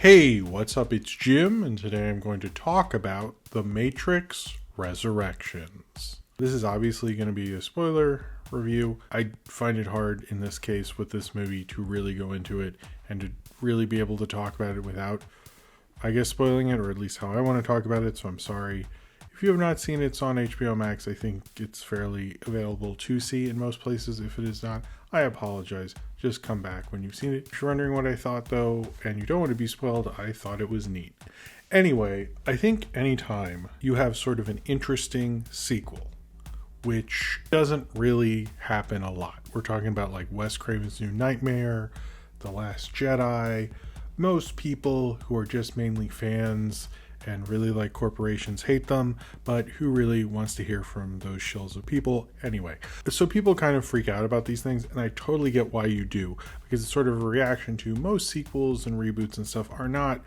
Hey, what's up? It's Jim, and today I'm going to talk about The Matrix Resurrections. This is obviously going to be a spoiler review. I find it hard in this case with this movie to really go into it and to really be able to talk about it without, I guess, spoiling it, or at least how I want to talk about it, so I'm sorry. If you have not seen it, it's on HBO Max. I think it's fairly available to see in most places. If it is not, I apologize. Just come back when you've seen it. If you're wondering what I thought, though, and you don't want to be spoiled, I thought it was neat. Anyway, I think anytime you have sort of an interesting sequel, which doesn't really happen a lot. We're talking about like Wes Craven's New Nightmare, The Last Jedi. Most people who are just mainly fans and really like corporations hate them, but who really wants to hear from those shills of people anyway? So people kind of freak out about these things, and I totally get why you do, because it's sort of a reaction to most sequels and reboots and stuff are not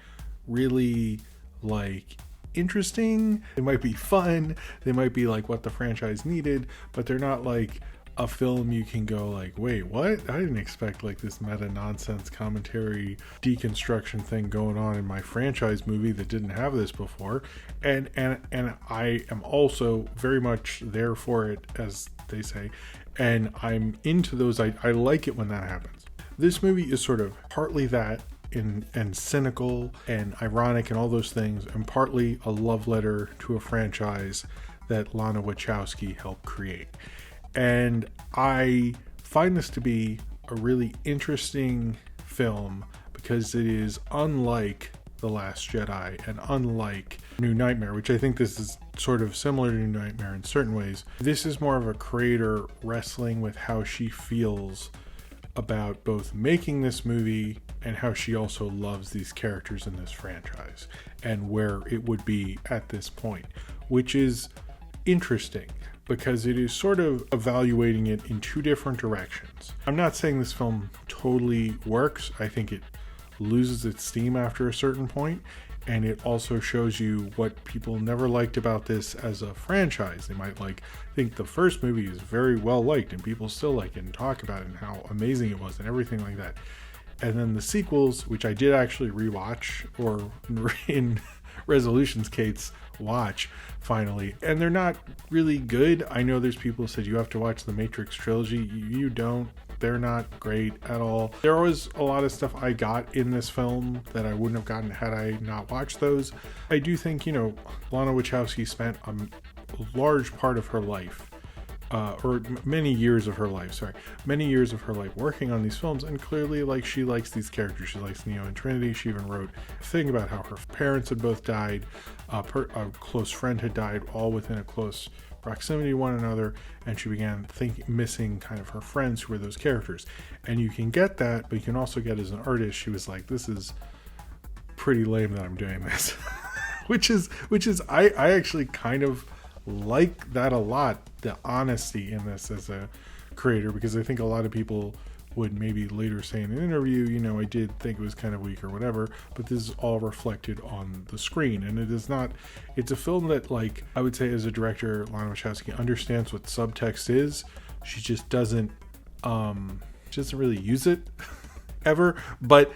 really like interesting. They might be fun, they might be like what the franchise needed, but they're not like a film you can go like, wait, what? I didn't expect like this meta nonsense commentary deconstruction thing going on in my franchise movie that didn't have this before. And I am also very much there for it, as they say, and I'm into those. I like it when that happens. This movie is sort of partly that and cynical and ironic and all those things, and partly a love letter to a franchise that Lana Wachowski helped create. And I find this to be a really interesting film because it is unlike The Last Jedi and unlike New Nightmare, which I think this is sort of similar to New Nightmare in certain ways. This is more of a creator wrestling with how she feels about both making this movie and how she also loves these characters in this franchise and where it would be at this point, which is interesting because it is sort of evaluating it in two different directions. I'm not saying this film totally works. I think it loses its steam after a certain point, and it also shows you what people never liked about this as a franchise. They might think the first movie is very well liked and people still like it and talk about it and how amazing it was and everything like that. And then the sequels, which I did actually rewatch, or in Resolutions Kate's watch finally, and they're not really good. I know there's people who said you have to watch the Matrix trilogy. You don't. They're not great at all. There was a lot of stuff I got in this film that I wouldn't have gotten had I not watched those. I do think, Lana Wachowski spent a large part of her life or many years of her life working on these films, and clearly she likes these characters. She likes Neo and Trinity. She even wrote a thing about how her parents had both died, a close friend had died, all within a close proximity to one another, and she began missing kind of her friends who were those characters. And you can get that, but you can also get, as an artist, she was like, this is pretty lame that I'm doing this. which is I actually kind of like that a lot, the honesty in this as a creator, because I think a lot of people would maybe later say in an interview, I did think it was kind of weak or whatever, but this is all reflected on the screen. And it's a film that, I would say as a director, Lana Wachowski understands what subtext is. She just doesn't really use it ever, but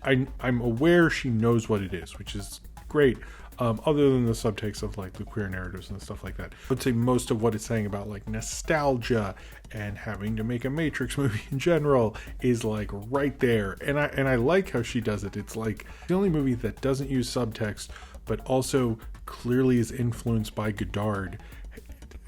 I'm aware she knows what it is, which is great. Other than the subtext of the queer narratives and stuff like that. I would say most of what it's saying about nostalgia and having to make a Matrix movie in general is right there. And I like how she does it. It's the only movie that doesn't use subtext, but also clearly is influenced by Godard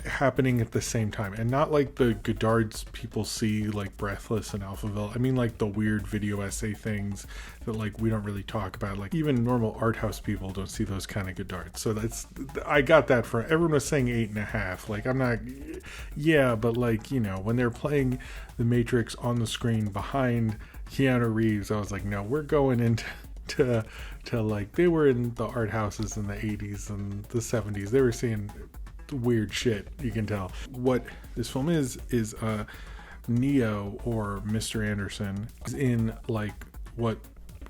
happening at the same time, and not the Godards people see Breathless and Alphaville. I mean the weird video essay things that we don't really talk about. Even normal art house people don't see those kind of Godards. So I got that for everyone was saying 8.5. I'm not, yeah, but when they're playing the Matrix on the screen behind Keanu Reeves, I was like, no, we're going into to they were in the art houses in the 80s and the 70s. They were seeing weird shit, you can tell. What this film is Neo, or Mr. Anderson, is in what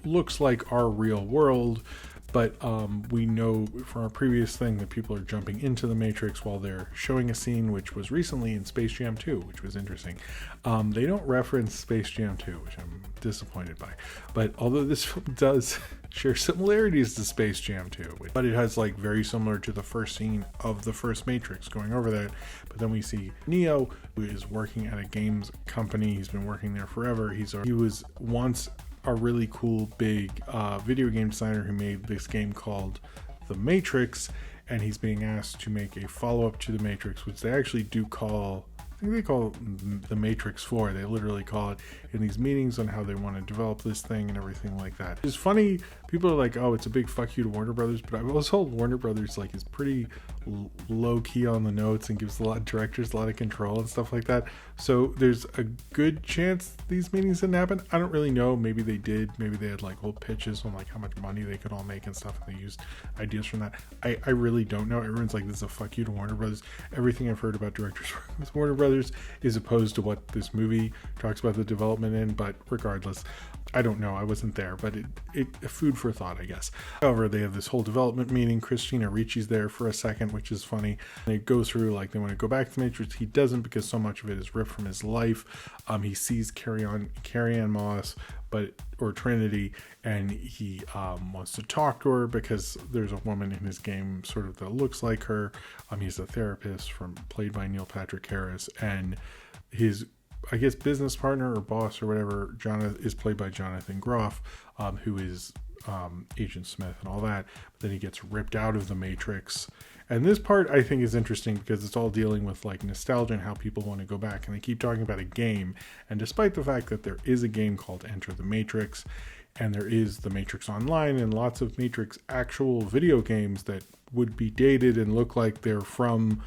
looks like our real world, But we know from our previous thing that people are jumping into the Matrix while they're showing a scene, which was recently in Space Jam 2, which was interesting. They don't reference Space Jam 2, which I'm disappointed by. But although this film does share similarities to Space Jam 2, but it has like very similar to the first scene of the first Matrix going over that. But then we see Neo, who is working at a games company. He's been working there forever. He was once a really cool big video game designer who made this game called The Matrix, and he's being asked to make a follow-up to The Matrix, which they actually do call, I think they call it The Matrix 4. They literally call it in these meetings on how they want to develop this thing and everything like that. It's funny, people are like, oh, it's a big fuck you to Warner Brothers, but I've always told Warner Brothers like is pretty low key on the notes and gives a lot of directors a lot of control and stuff like that. So there's a good chance these meetings didn't happen. I don't really know. Maybe they did. Maybe they had like whole pitches on like how much money they could all make and stuff, and they used ideas from that. I really don't know. Everyone's like, this is a fuck you to Warner Brothers. Everything I've heard about directors working with Warner Brothers is opposed to what this movie talks about the development in, but regardless, I don't know. I wasn't there, but it food for thought, I guess. However, they have this whole development meeting. Christina Ricci's there for a second, which is funny. They go through like they want to go back to the Matrix. He doesn't, because so much of it is ripped from his life. He sees Carrie-Anne Moss, or Trinity, and he wants to talk to her because there's a woman in his game sort of that looks like her. He's a therapist played by Neil Patrick Harris, and his, I guess, business partner or boss or whatever, is played by Jonathan Groff, who is Agent Smith and all that. But then he gets ripped out of the Matrix. And this part I think is interesting because it's all dealing with like nostalgia and how people want to go back. And they keep talking about a game. And despite the fact that there is a game called Enter the Matrix, and there is the Matrix Online and lots of Matrix actual video games that would be dated and look like they're from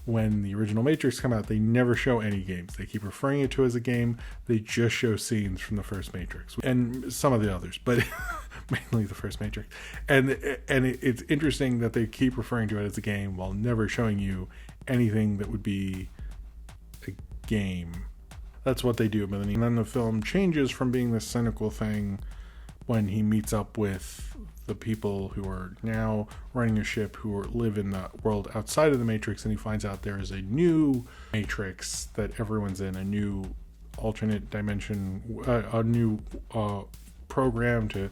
when the original Matrix come out, they never show any games. They keep referring it to as a game. They just show scenes from the first Matrix and some of the others, but mainly the first Matrix. And it's interesting that they keep referring to it as a game while never showing you anything that would be a game. That's what they do. But then the film changes from being this cynical thing when he meets up with the people who are now running a ship who live in the world outside of the Matrix, and he finds out there is a new Matrix that everyone's in, a new alternate dimension, a new program to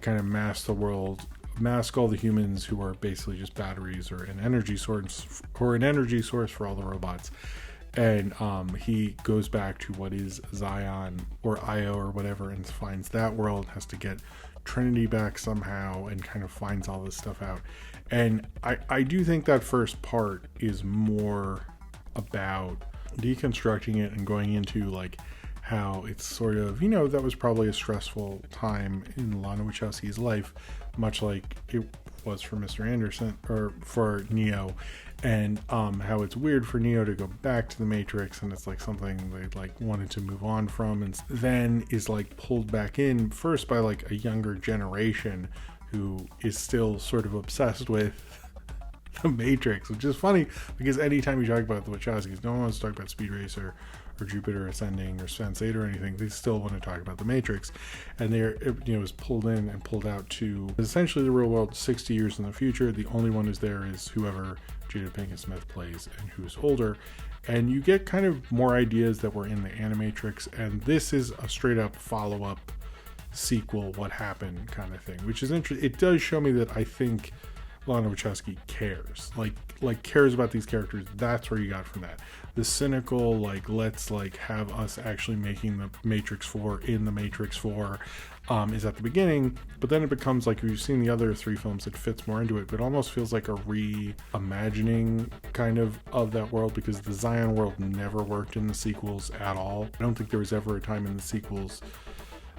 kind of mask the world, mask all the humans who are basically just batteries or an energy source for all the robots. And he goes back to what is Zion or Io or whatever and finds that world, has to get Trinity back somehow, and kind of finds all this stuff out. And I do think that first part is more about deconstructing it and going into like how it's sort of, that was probably a stressful time in Lana Wachowski's life, much like it was for Mr. Anderson or for Neo, and how it's weird for Neo to go back to the Matrix, and it's like something they like wanted to move on from, and then is like pulled back in first by like a younger generation who is still sort of obsessed with the Matrix, which is funny because anytime you talk about the Wachowskis, no one wants to talk about Speed Racer or Jupiter Ascending or Sense8 or anything. They still want to talk about the Matrix, and they're is pulled in and pulled out to essentially the real world 60 years in the future. The only one who's there is whoever Jada Pinkett Smith plays and who's older, and you get kind of more ideas that were in the Animatrix, and this is a straight up follow-up sequel, what happened kind of thing, which is interesting. It does show me that I think Lana Wachowski cares, like cares about these characters. That's where you got from that. The cynical, like, let's like have us actually making the Matrix 4 in the Matrix 4 is at the beginning, but then it becomes like, we've seen the other three films, it fits more into it, but it almost feels like a reimagining kind of that world, because the Zion world never worked in the sequels at all. I don't think there was ever a time in the sequels,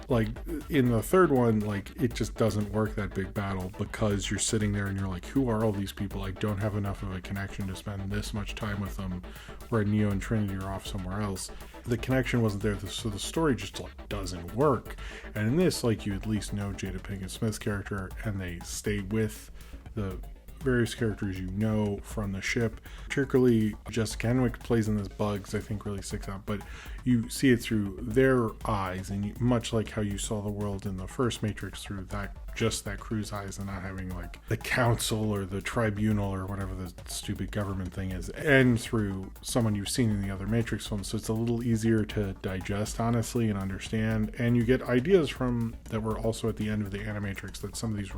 like in the third one, like it just doesn't work, that big battle, because you're sitting there and you're like, who are all these people? I don't have enough of a connection to spend this much time with them, where Neo and Trinity are off somewhere else. The connection wasn't there, so the story just like doesn't work. And in this, like, you at least know Jada Pinkett Smith's character, and they stay with the various characters you know from the ship. Particularly Jessica Henwick plays in this Bugs, I think really sticks out, but you see it through their eyes, and much like how you saw the world in the first Matrix through just that crew's eyes, and not having like the council or the tribunal or whatever the stupid government thing is, and through someone you've seen in the other Matrix films. So it's a little easier to digest, honestly, and understand, and you get ideas from that were also at the end of the Animatrix, that some of these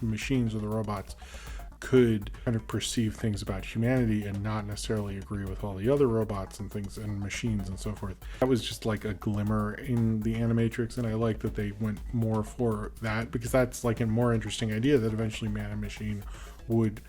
machines or the robots could kind of perceive things about humanity and not necessarily agree with all the other robots and things and machines and so forth. That was just like a glimmer in the Animatrix, and I like that they went more for that, because that's like a more interesting idea, that eventually man and machine would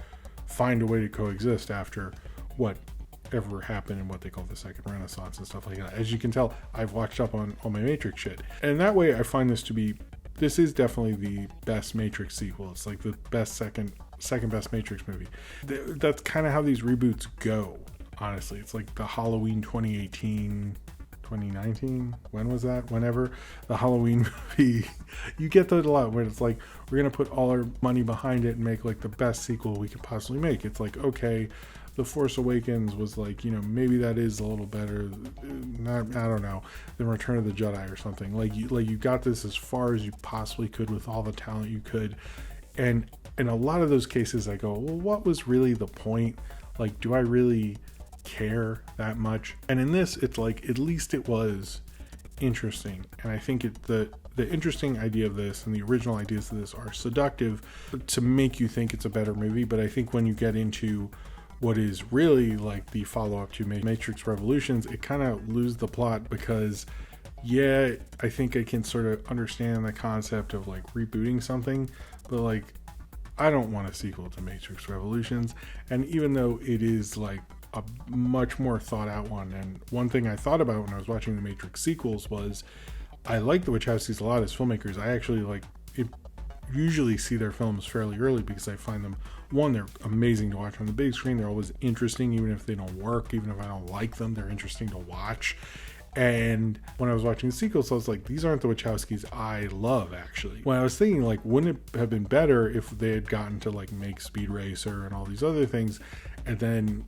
find a way to coexist after whatever happened in what they call the Second Renaissance and stuff like that. As you can tell, I've watched up on all my Matrix shit, and that way I find this is definitely the best Matrix sequel. It's like the best second best Matrix movie. That's kind of how these reboots go, honestly. It's like the Halloween 2019, when was that? Whenever the Halloween movie, you get that a lot, where it's like, we're gonna put all our money behind it and make like the best sequel we could possibly make. It's like, okay, The Force Awakens was like, maybe that is a little better, I don't know, than Return of the Jedi or something. Like you got this as far as you possibly could with all the talent you could. And in a lot of those cases, I go, well, what was really the point? Like, do I really care that much? And in this, it's like, at least it was interesting. And I think the interesting idea of this and the original ideas of this are seductive to make you think it's a better movie. But I think when you get into what is really like the follow-up to Matrix Revolutions, it kind of loses the plot, because I think I can sort of understand the concept of like rebooting something, but like, I don't want a sequel to Matrix Revolutions. And even though it is like a much more thought out one, and one thing I thought about when I was watching the Matrix sequels was, I like the Wachowskis a lot as filmmakers. I actually usually see their films fairly early, because I find them, one, they're amazing to watch on the big screen. They're always interesting, even if they don't work, even if I don't like them, they're interesting to watch. And when I was watching the sequels, I was like, these aren't the Wachowskis I love, actually. When I was thinking, like, wouldn't it have been better if they had gotten to like make Speed Racer and all these other things, and then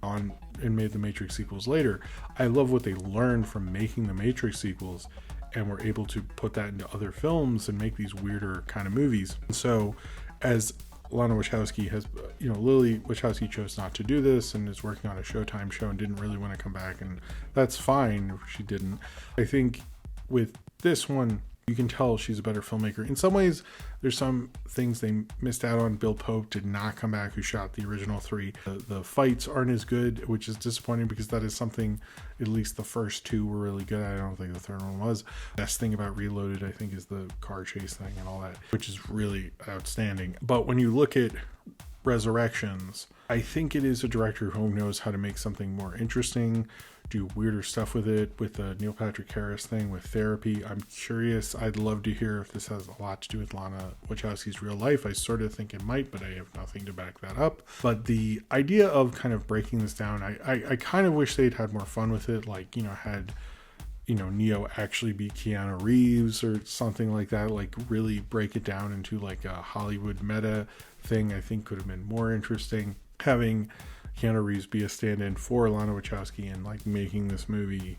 made the Matrix sequels later? I love what they learned from making the Matrix sequels, and were able to put that into other films and make these weirder kind of movies. So as Lana Wachowski has, Lily Wachowski chose not to do this and is working on a Showtime show and didn't really want to come back, and that's fine if she didn't. I think with this one, you can tell she's a better filmmaker. In some ways, there's some things they missed out on. Bill Pope did not come back, who shot the original 3. The fights aren't as good, which is disappointing, because that is something, at least the first 2 were really good. I don't think the third one was. Best thing about Reloaded, I think, is the car chase thing and all that, which is really outstanding. But when you look at Resurrections, I think it is a director who knows how to make something more interesting, do weirder stuff with it, with the Neil Patrick Harris thing, with therapy. I'm curious. I'd love to hear if this has a lot to do with Lana Wachowski's real life. I sort of think it might, but I have nothing to back that up. But the idea of kind of breaking this down, I kind of wish they'd had more fun with it. Like, had Neo actually be Keanu Reeves or something like that, like really break it down into like a Hollywood meta thing. I think could have been more interesting. Having Keanu Reeves be a stand-in for Lana Wachowski and like making this movie,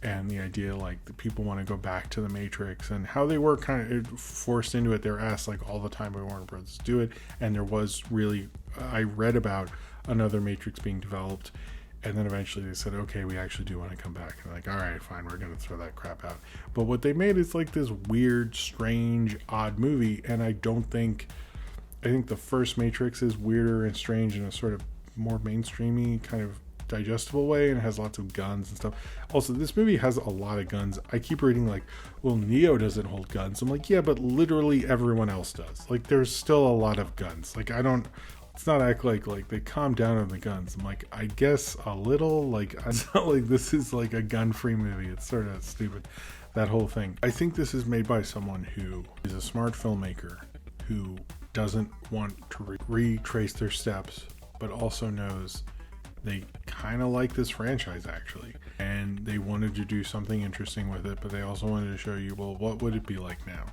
and the idea like the people want to go back to the Matrix, and how they were kind of forced into it. They're asked like all the time by Warner Brothers to do it, and there was really, I read about another Matrix being developed, and then eventually they said, okay, we actually do want to come back, and like, all right, fine, we're gonna throw that crap out. But what they made is like this weird, strange, odd movie, and I think the first Matrix is weirder and strange in a sort of more mainstreamy kind of digestible way, and has lots of guns and stuff. Also, this movie has a lot of guns. I keep reading like, well, Neo doesn't hold guns. I'm like, yeah, but literally everyone else does. Like, there's still a lot of guns. Like, let's not act like they calm down on the guns. I'm like, I guess a little. Like, it's not like this is like a gun-free movie. It's sort of stupid, that whole thing. I think this is made by someone who is a smart filmmaker who doesn't want to retrace their steps, but also knows they kind of like this franchise, actually, and they wanted to do something interesting with it, but they also wanted to show you, well, what would it be like now?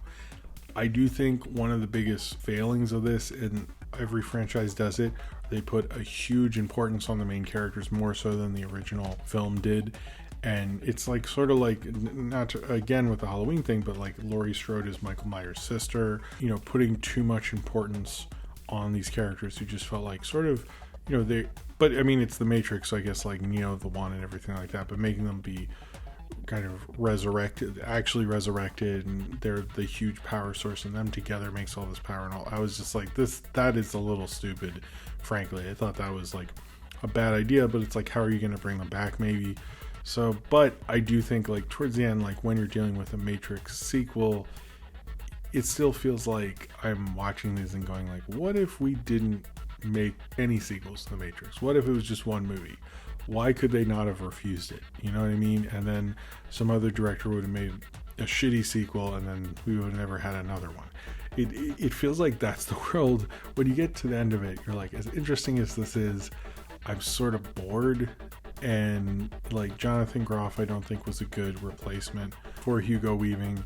I do think one of the biggest failings of this, and every franchise does it, they put a huge importance on the main characters more so than the original film did. And it's like sort of like, not to, again with the Halloween thing, but like Laurie Strode is Michael Myers' sister, you know, putting too much importance on these characters who just felt like sort of, you know, they, but I mean, it's the Matrix, so I guess like Neo, the One, and everything like that, but making them be kind of actually resurrected, and they're the huge power source, and them together makes all this power and all. I was just like, that is a little stupid, frankly. I thought that was like a bad idea, but it's like, how are you going to bring them back? Maybe. So, but I do think like towards the end, like when you're dealing with a Matrix sequel, it still feels like I'm watching these and going like, what if we didn't make any sequels to the Matrix? What if it was just one movie? Why could they not have refused it? You know what I mean? And then some other director would have made a shitty sequel, and then we would have never had another one. It feels like that's the world. When you get to the end of it, you're like, as interesting as this is, I'm sort of bored. And like Jonathan Groff, I don't think was a good replacement for Hugo Weaving.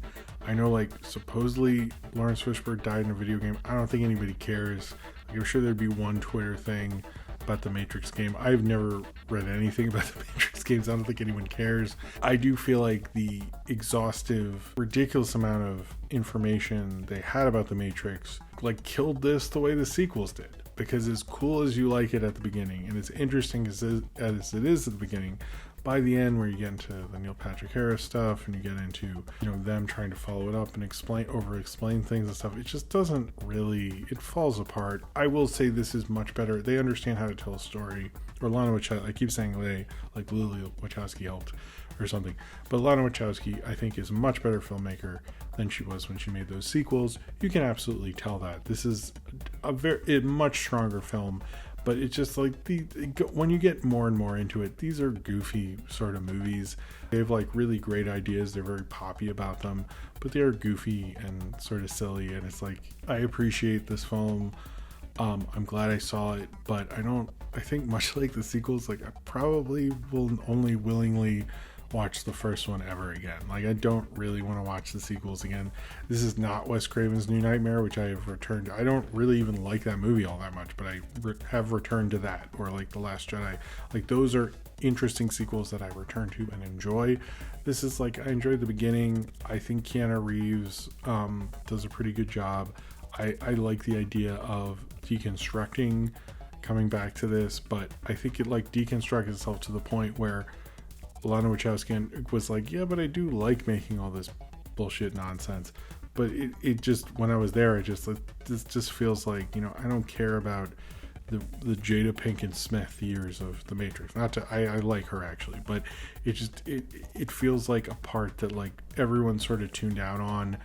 I know like supposedly Lawrence Fishburne died in a video game. I don't think anybody cares. Like, I'm sure there'd be one Twitter thing about the Matrix game. I've never read anything about the Matrix games. I don't think anyone cares. I do feel like the exhaustive, ridiculous amount of information they had about the Matrix like killed this the way the sequels did. Because as cool as you like it at the beginning, and as interesting as it is at the beginning, by the end where you get into the Neil Patrick Harris stuff and you get into, you know, them trying to follow it up and explain things and stuff, it just doesn't really, it falls apart. I will say this is much better. They understand how to tell a story. Or Lana Wachowski, I keep saying they, like Lily Wachowski helped or something. But Lana Wachowski, I think, is a much better filmmaker than she was when she made those sequels. You can absolutely tell that. This is a much stronger film, but it's just like when you get more and more into it, these are goofy sort of movies. They have like really great ideas. They're very poppy about them, but they are goofy and sort of silly. And it's like, I appreciate this film. I'm glad I saw it, but I think much like the sequels, like I probably will only willingly watch the first one ever again. Like I don't really want to watch the sequels again. This is not Wes Craven's New Nightmare, which I have returned to. I don't really even like that movie all that much, but I have returned to that, or like The Last Jedi. Like those are interesting sequels that I return to and enjoy. This is like, I enjoyed the beginning. I think Keanu Reeves does a pretty good job. I like the idea of deconstructing, coming back to this, but I think it like deconstructs itself to the point where Lana Wachowski was like, yeah, but I do like making all this bullshit nonsense. But it just, when I was there, this just feels like, you know, I don't care about the Jada Pinkett Smith years of The Matrix. I like her actually, but it feels like a part that like everyone sort of tuned out on.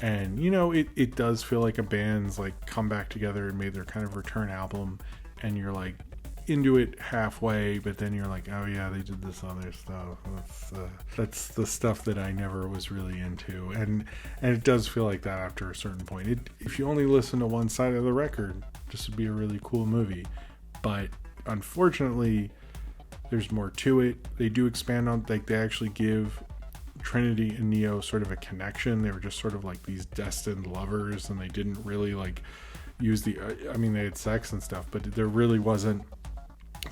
And, you know, it does feel like a band's like come back together and made their kind of return album, and you're like into it halfway, but then you're like, oh yeah, they did this other stuff. That's the stuff that I never was really into, and it does feel like that after a certain point. If you only listen to one side of the record, this would be a really cool movie, but unfortunately, there's more to it. They do expand on, like they actually give Trinity and Neo sort of a connection. They were just sort of like these destined lovers, and they didn't really like use they had sex and stuff, but there really wasn't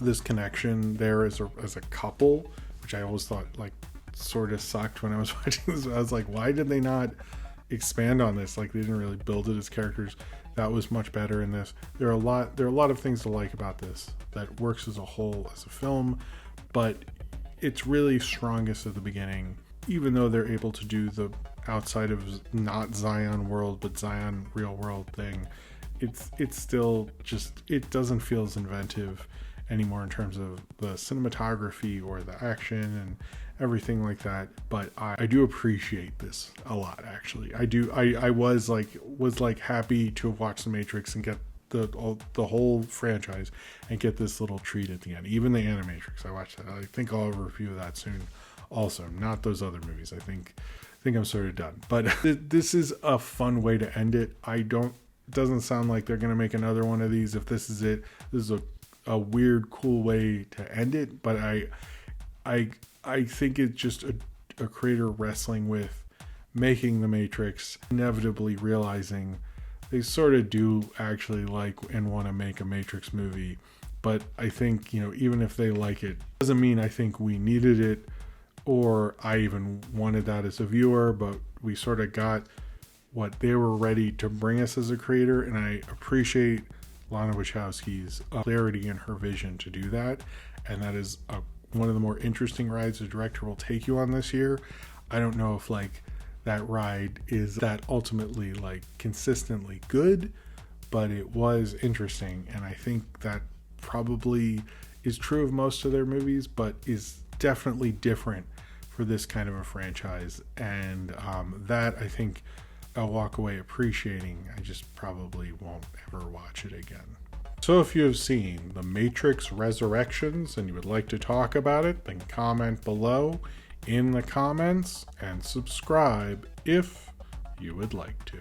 this connection there as a couple, which I always thought like sort of sucked when I was watching this. I was like, why did they not expand on this? Like they didn't really build it as characters. That was much better in this. There are a lot of things to like about this that works as a whole as a film, but it's really strongest at the beginning, even though they're able to do the outside of not Zion world but Zion real world thing. It's still just, it doesn't feel as inventive anymore in terms of the cinematography or the action and everything like that. But I do appreciate this a lot, actually. I was happy to have watched The Matrix and get the whole franchise and get this little treat at the end. Even the Animatrix, I watched that. I think I'll have a review of that soon also, not those other movies. I think I'm sort of done, but this is a fun way to end it. Doesn't sound like they're going to make another one of these. If this is it, this is a weird, cool way to end it. But I think it's just a creator wrestling with making The Matrix, inevitably realizing they sort of do actually like and want to make a Matrix movie. But I think, even if they like it, doesn't mean I think we needed it or I even wanted that as a viewer, but we sort of got what they were ready to bring us as a creator, and I appreciate Lana Wachowski's clarity in her vision to do that, and that is one of the more interesting rides a director will take you on this year. I don't know if that ride is that ultimately consistently good, but it was interesting, and I think that probably is true of most of their movies, but is definitely different for this kind of a franchise, and that I think I'll walk away appreciating. I just probably won't ever watch it again. So if you have seen The Matrix Resurrections and you would like to talk about it, then comment below in the comments and subscribe if you would like to.